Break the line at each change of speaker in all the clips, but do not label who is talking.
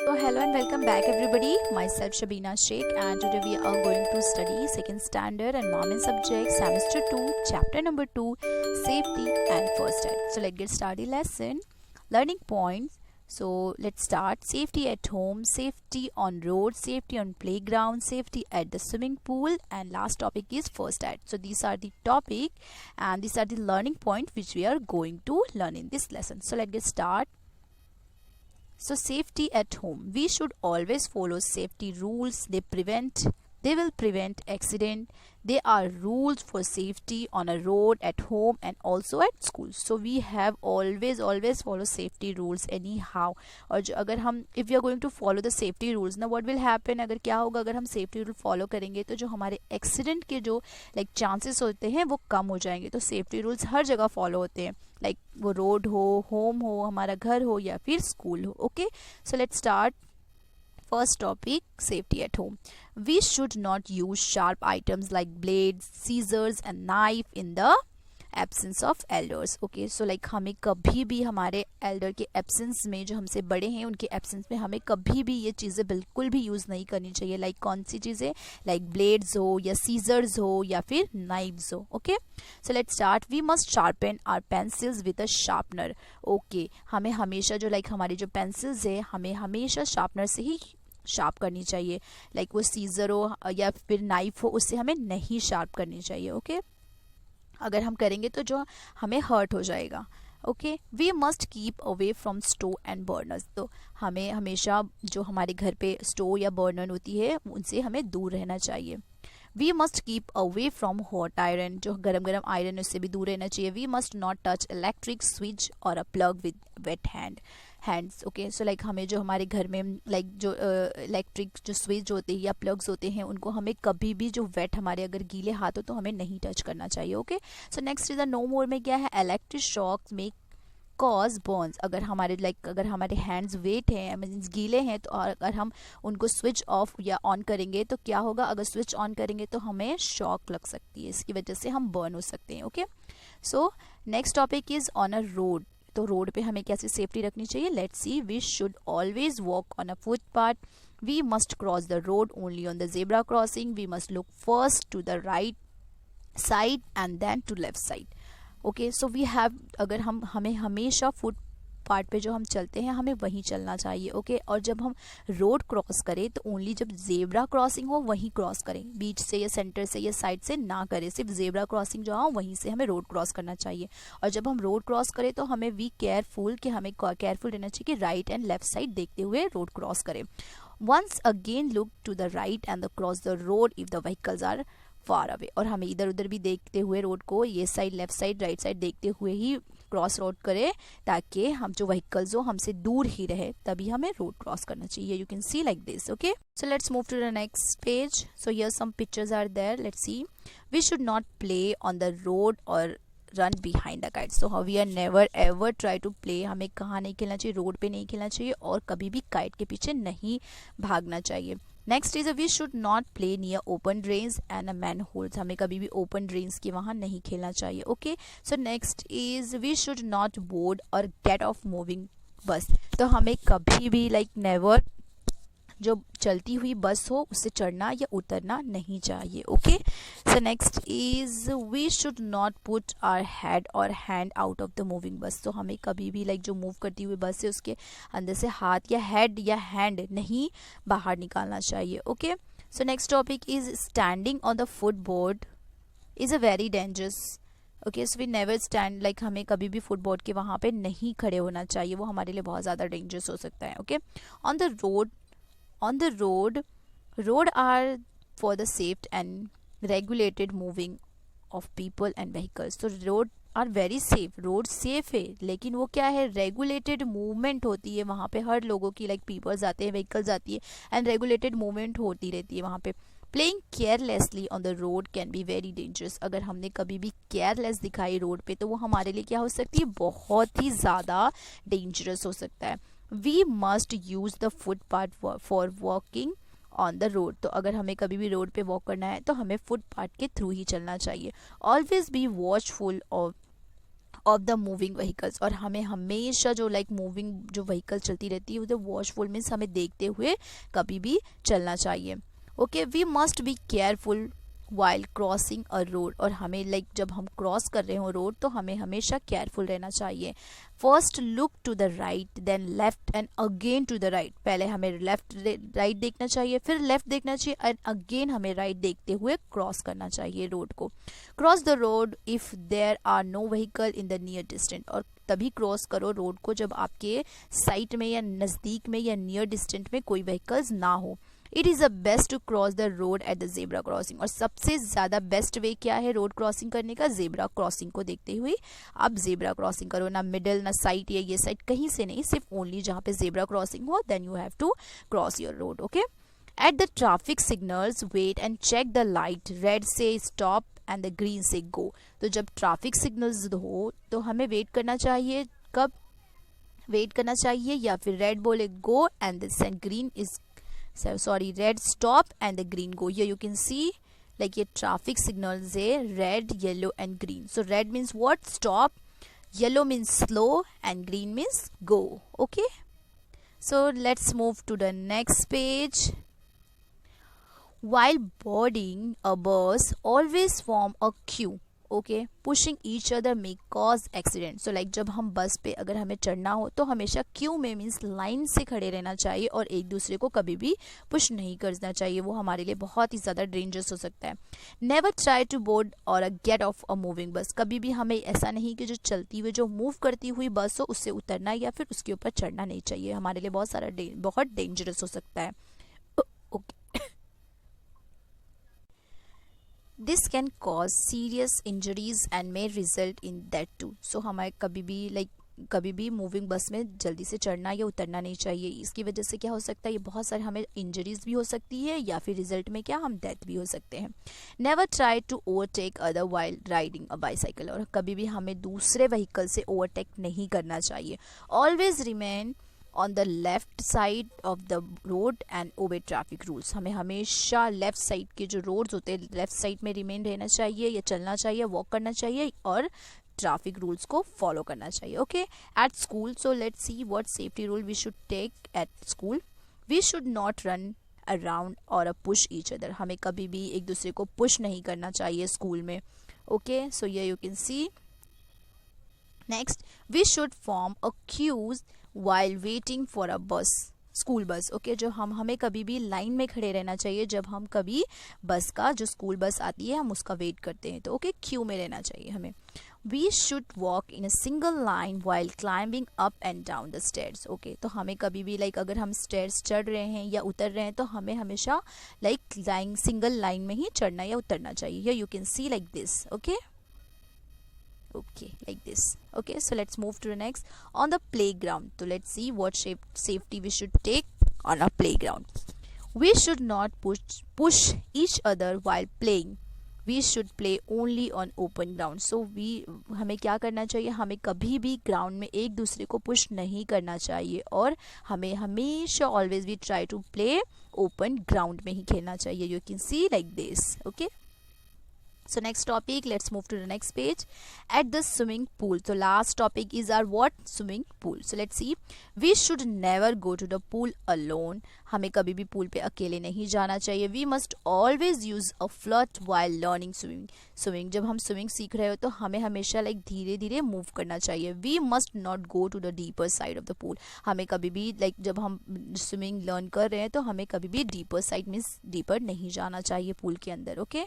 So hello and welcome back everybody. Myself Shabina Sheikh and today we are going to study second standard environment subject semester 2 chapter number 2 safety and first aid. So let's get started lesson. Learning points. So let's start. Safety at home, safety on road, safety on playground, safety at the swimming pool, and last topic is first aid. So these are the topic and these are the learning point which we are going to learn in this lesson. So let's get start. So safety at home. We should always follow safety rules. They will prevent accident. There are rules for safety on a road, at home and also at school. So we have always follow safety rules anyhow. और जो अगर हम if we are going to follow the safety rules ना what will happen अगर क्या होगा अगर हम safety rule follow करेंगे तो जो हमारे accident के जो like chances होते हैं वो कम हो जाएंगे. तो safety rules हर जगह follow होते हैं like वो road हो, home हो, हमारा घर हो या फिर school हो. Okay, so let's start. First topic, safety at home. We should not use sharp items like blades, scissors and knife in the absence of elders. Okay, so like हमें कभी भी हमारे elder के absence में जो हमसे बड़े हैं उनके absence में हमें कभी भी ये चीज़ें बिल्कुल भी यूज़ नहीं करनी चाहिए. like कौन सी चीज़ें like blades हो या scissors हो या फिर knives हो. Okay, so let's start. We must sharpen our pencils with a sharpener. Okay, हमें हमेशा जो like हमारी जो pencils है हमें हमेशा sharpener से ही शार्प करनी चाहिए. लाइक वो सीजर हो या फिर नाइफ हो उससे हमें नहीं शार्प करनी चाहिए. ओके, अगर हम करेंगे तो जो हमें हर्ट हो जाएगा. Okay, we must keep away from stove and burners. तो हमें हमेशा जो हमारे घर पे स्टोव या बर्नर होती है उनसे हमें दूर रहना चाहिए. We must keep away from hot iron. जो गरम गरम आयरन उससे भी दूर रहना चाहिए. We must not touch electric switch और a plug with wet hands. Okay, so like हमें जो हमारे घर में लाइक जो इलेक्ट्रिक जो स्विच होते हैं या प्लग्स होते हैं उनको हमें कभी भी जो वेट हमारे अगर गीले हाथ हो तो हमें नहीं टच करना चाहिए. Okay, so next is the no more में क्या है इलेक्ट्रिक शॉक्स में कॉज बर्न्स. अगर हमारे अगर हमारे हैंड्स वेट हैं मीन्स गीले हैं तो अगर हम उनको स्विच ऑफ या ऑन करेंगे तो क्या होगा अगर स्विच ऑन करेंगे तो हमें शॉक लग सकती है. इसकी वजह से हम बर्न हो सकते हैं. Okay, so next topic is on a road. तो रोड पे हमें कैसी सेफ्टी रखनी चाहिए. Let's see. We should always walk on a footpath. We must cross the road only on the zebra crossing. We must look first to the right side and then to left side. Okay, so we have अगर हमें हमेशा foot part पे जो हम चलते हैं हमें वहीं चलना चाहिए. ओके, और जब हम रोड क्रॉस करें तो ओनली जब जेब्रा क्रॉसिंग हो वहीं क्रॉस करें. बीच से या सेंटर से या साइड से ना करें. सिर्फ जेब्रा क्रॉसिंग जो हो वहीं से हमें रोड क्रॉस करना चाहिए. और जब हम रोड क्रॉस करें तो हमें वी केयरफुल कि हमें केयरफुल रहना चाहिए कि राइट एंड लेफ्ट साइड देखते हुए रोड क्रॉस करें. Once again look to the right and the cross the road if the vehicles are far away. और हमें इधर उधर भी देखते हुए रोड को ये side left side right side देखते हुए ही क्रॉस रोड करें ताकि हम जो व्हीकल्स हो हमसे दूर ही रहे तभी हमें रोड क्रॉस करना चाहिए. You can see like this. Okay, so let's move to the next page. So here some pictures are there. Let's see. We should not play on the road और run behind the kite. So we are never ever try to play. हमें कहाँ नहीं खेलना चाहिए, road पे नहीं खेलना चाहिए और कभी भी काइट के पीछे नहीं भागना चाहिए. Next is we should not play near open drains and manholes. हमें कभी भी ओपन ड्रेन्स के वहाँ नहीं खेलना चाहिए. Okay, so next is we should not board or get off moving bus. तो हमें कभी भी लाइक नेवर जो चलती हुई बस हो उससे चढ़ना या उतरना नहीं चाहिए. Okay, so next is we should not put our head और hand out of the moving bus. तो हमें कभी भी लाइक जो मूव करती हुई बस है उसके अंदर से हाथ या हेड या हैंड नहीं बाहर निकालना चाहिए. Okay, so next topic is standing on the footboard is a very dangerous. Okay, so we never stand like हमें कभी भी फुटबोर्ड के वहाँ पे नहीं खड़े होना चाहिए. वो हमारे लिए बहुत ज़्यादा डेंजरस हो सकता है. Okay, on the road are for the safe and regulated moving of people and vehicles. So road are very safe. Road safe है लेकिन वो क्या है रेगुलेटेड मूवमेंट होती है वहाँ पे. हर लोगों की लाइक पीपल्स आते हैं, व्हीकल्स आती है एंड रेगुलेटेड मूवमेंट होती रहती है वहाँ पे. Playing carelessly on the road can be very dangerous. अगर हमने कभी भी केयरलेस दिखाई रोड पे तो वो हमारे लिए क्या हो सकती है, बहुत ही ज़्यादा डेंजरस हो सकता है. We must use the footpath for walking on the road. तो अगर हमें कभी भी रोड पे वॉक करना है तो हमें फुटपाथ के थ्रू ही चलना चाहिए. Always be watchful of the moving vehicles, और हमें हमेशा जो मूविंग जो व्हीकल चलती रहती है उधर वॉचफुल मीन्स हमें देखते हुए कभी भी चलना चाहिए. Okay, we must be careful while crossing a road, और हमें जब हम क्रॉस कर रहे हो रोड तो हमें हमेशा केयरफुल रहना चाहिए. First look to the right then left and again to the right, पहले हमें लेफ्ट राइट देखना चाहिए, फिर लेफ्ट देखना चाहिए एंड अगेन हमें राइट देखते हुए क्रॉस करना चाहिए रोड को. Cross the road if there are no vehicle in the near distant, और तभी क्रॉस करो रोड को जब आपके साइड में या नज़दीक में या नियर डिस्टेंट में कोई व्हीकल्स ना हो. It is a best to cross the road at the zebra crossing, और सबसे ज़्यादा बेस्ट वे क्या है रोड क्रॉसिंग करने का? जेब्रा क्रॉसिंग को देखते हुए आप जेब्रा क्रॉसिंग करो, ना मिडल ना साइड या ये साइड कहीं से नहीं, सिर्फ ओनली जहाँ पे जेब्रा क्रॉसिंग हो then you have to cross your road. Okay, at the traffic signals wait and check the light, red says stop and the green says go. तो जब ट्रैफिक सिग्नल्स हो तो हमें वेट करना चाहिए, कब वेट करना चाहिए? या फिर रेड बोले go and this and green is red stop and the green go. Here you can see ये traffic signals है red, yellow and green. So red means what? Stop, yellow means slow and green means go. Okay, so let's move to the next page. While boarding a bus, always form a queue. Okay, pushing each other may cause accident. So जब हम बस पे अगर हमें चढ़ना हो तो हमेशा क्यू में मीन्स लाइन से खड़े रहना चाहिए और एक दूसरे को कभी भी पुश नहीं करना चाहिए, वो हमारे लिए बहुत ही ज़्यादा डेंजरस हो सकता है. Never try to board or get off a moving bus, कभी भी हमें ऐसा नहीं कि जो चलती हुई जो मूव करती हुई बस हो उससे उतरना या फिर उसके ऊपर चढ़ना नहीं चाहिए, हमारे लिए बहुत डेंजरस हो सकता है. Okay, This can cause serious injuries and may result in death too. So हमें कभी भी मूविंग बस में जल्दी से चढ़ना या उतरना नहीं चाहिए. इसकी वजह से क्या हो सकता है? ये बहुत सारे हमें इंजरीज भी हो सकती है या फिर रिजल्ट में क्या हम डेथ भी हो सकते हैं. Never try to overtake other while riding a bicycle, और कभी भी हमें दूसरे व्हीकल से ओवरटेक नहीं करना चाहिए. Always remain on the left side of the road and ओबे ट्रैफिक रूल्स, हमें हमेशा लेफ्ट साइड के जो रोड्स होते हैं लेफ्ट साइड में रिमेन रहना चाहिए या चलना चाहिए, वॉक करना चाहिए और ट्रैफिक रूल्स को फॉलो करना चाहिए. Okay, at school, so let's see what safety rule we should take at school. We should not run around or push each other, हमें कभी भी एक दूसरे को पुश नहीं करना चाहिए स्कूल में. ओके, सो ये you can see. Next, we should form a queues while waiting for a bus, school bus. Okay, जो हमें कभी भी लाइन में खड़े रहना चाहिए जब हम कभी बस का जो स्कूल बस आती है हम उसका वेट करते हैं, तो ओके क्यू में रहना चाहिए हमें. We should walk in a single line while climbing up and down the stairs. Okay, तो हमें कभी भी अगर हम स्टेयर्स चढ़ रहे हैं या उतर रहे हैं तो हमें हमेशा लाइन सिंगल लाइन में ही चढ़ना या उतरना चाहिए. You can see like this. Okay, like this. Okay, so let's move to the next. On the playground, so let's see what safety we should take on a playground. We should not push each other while playing. We should play only on open ground. So हमें क्या करना चाहिए? हमें कभी भी ground में एक दूसरे को पुश नहीं करना चाहिए और हमें हमेशा always we try to play open ground में ही खेलना चाहिए. You can see like this. Okay, so next topic, let's move to the next page. At the swimming pool, so last topic is our what? Swimming pool. So let's see. We should never go to the pool alone. हमें कभी भी pool पे अकेले नहीं जाना चाहिए. We must always use a float while learning swimming. जब हम स्विमिंग सीख रहे हो तो हमें हमेशा धीरे धीरे मूव करना चाहिए. We must not go to the deeper side of the pool. हमें कभी भी जब हम स्विमिंग लर्न कर रहे हैं तो हमें कभी भी डीपर साइड मीन्स डीपर नहीं जाना चाहिए पूल के अंदर. ओके,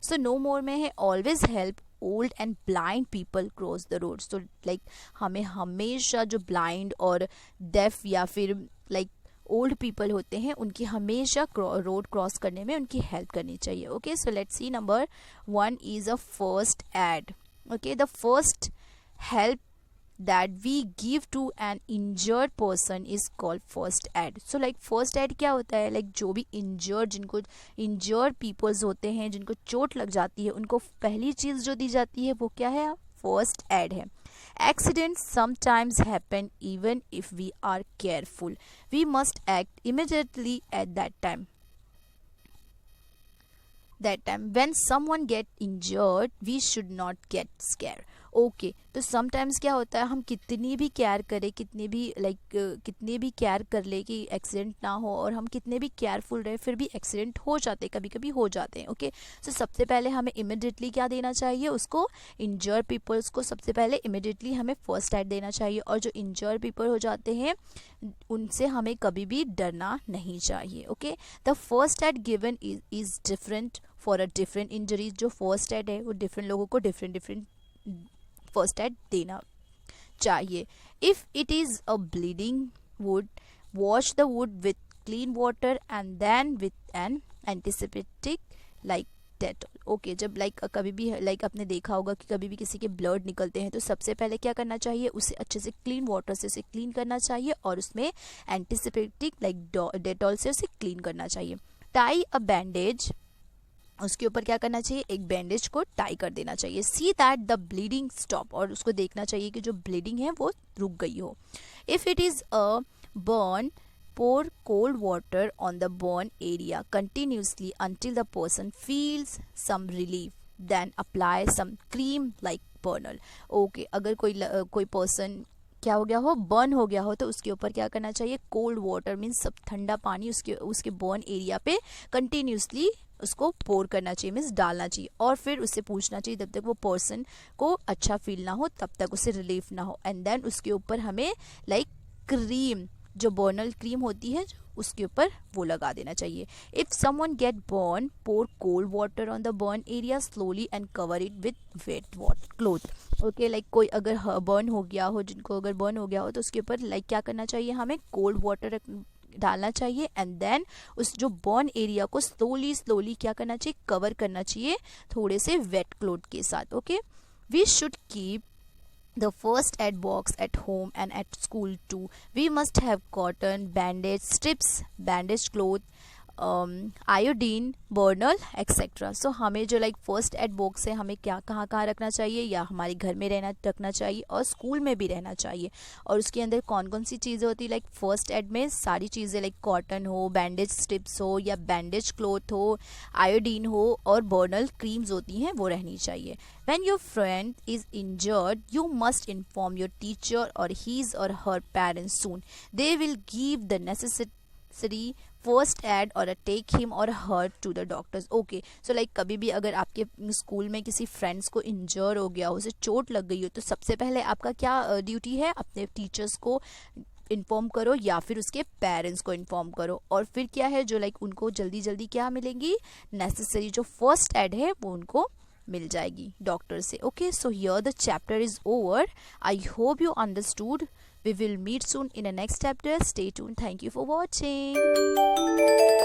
सो नो मोर में है always help old and blind people cross the road. So हमें हमेशा जो ब्लाइंड और डेफ या फिर ओल्ड पीपल होते हैं उनकी हमेशा रोड क्रॉस करने में उनकी हेल्प करनी चाहिए. Okay, so let's C. Number 1 is a first aid. Okay, the first help that we give to an injured person is called first aid. So first aid क्या होता है? जो भी जिनको injured peoples होते हैं, जिनको चोट लग जाती है, उनको पहली चीज़ जो दी जाती है वो क्या है? first aid है. Accidents sometimes happen even if we are careful. We must act immediately at that time. When someone get injured, we should not get scared. Okay तो समटाइम्स क्या होता है, हम कितनी भी केयर करें, कितने भी केयर कर ले कि एक्सीडेंट ना हो, और हम कितने भी केयरफुल रहे फिर भी एक्सीडेंट हो जाते हैं, कभी कभी हो जाते हैं। ओके सो सबसे पहले हमें इमिडिएटली क्या देना चाहिए, उसको इंजर पीपल्स को सबसे पहले इमिडिएटली हमें फर्स्ट एड देना चाहिए, और जो इंजर पीपल हो जाते हैं उनसे हमें कभी भी डरना नहीं चाहिए। Okay the first aid given is different for a different injuries. जो फर्स्ट एड है वो डिफरेंट लोगों को डिफरेंट फर्स्ट एड देना चाहिए। If it is a bleeding wound, wash the wound with clean water and then with an antiseptic like Dettol. Okay जब कभी भी आपने देखा होगा कि कभी भी किसी के ब्लड निकलते हैं तो सबसे पहले क्या करना चाहिए, उसे अच्छे से क्लीन वाटर से उसे क्लीन करना चाहिए, और उसमें एंटीसेप्टिक डेटॉल से उसे क्लीन करना चाहिए। टाई अ बैंडेज, उसके ऊपर क्या करना चाहिए, एक बैंडेज को टाई कर देना चाहिए। See that the bleeding stop, और उसको देखना चाहिए कि जो ब्लीडिंग है वो रुक गई हो। If it is a burn, pour cold water on the burn area continuously until the person feels some relief, then apply some cream like burnel। Okay अगर कोई पर्सन क्या हो गया हो, बर्न हो गया हो, तो उसके ऊपर क्या करना चाहिए, कोल्ड वाटर मीन्स सब ठंडा पानी उसके बर्न एरिया पे कंटिन्यूसली उसको पोर करना चाहिए, मीन्स डालना चाहिए, और फिर उससे पूछना चाहिए जब तक वो पर्सन को अच्छा फील ना हो तब तक उसे रिलीफ ना हो, एंड देन उसके ऊपर हमें क्रीम, जो बर्नल क्रीम होती है उसके ऊपर वो लगा देना चाहिए। If someone get burn, pour cold water on the burn area slowly and cover it with wet cloth. Okay कोई अगर बर्न हो गया हो, जिनको अगर बर्न हो गया हो तो उसके ऊपर क्या करना चाहिए, हमें कोल्ड वाटर डालना चाहिए, एंड देन उस जो बर्न एरिया को स्लोली क्या करना चाहिए, कवर करना चाहिए थोड़े से वेट क्लोथ के साथ। Okay we should keep the first aid box at home and at school too. We must have cotton, bandage strips, bandage cloth, iodine, Burnol etcetera. So हमें जो फर्स्ट एड बॉक्स है हमें क्या कहाँ रखना चाहिए, या हमारे घर में रखना चाहिए और स्कूल में भी रहना चाहिए, और उसके अंदर कौन कौन सी चीज़ें होती है, फर्स्ट एड में सारी चीज़ें कॉटन हो, बैंडेज स्ट्रिप्स हो, या बैंडेज क्लॉथ हो, आयोडीन हो, और बर्नल क्रीम्स होती हैं वो रहनी चाहिए। When your friend is injured, you must inform your teacher or his or her parents soon. They will give the necessary first aid or take him or her to the doctors. Okay, so कभी भी अगर आपके school में किसी friends को इंजर हो गया हो, उसे चोट लग गई हो, तो सबसे पहले आपका क्या ड्यूटी है, अपने टीचर्स को इन्फॉर्म करो या फिर उसके पेरेंट्स को इन्फॉर्म करो, और फिर क्या है जो उनको जल्दी क्या मिलेंगी, नेसेसरी जो फर्स्ट एड है वो उनको मिल जाएगी डॉक्टर से। Okay so here the chapter is over. I hope you understood. We will meet soon in the next chapter. Stay tuned. Thank you for watching.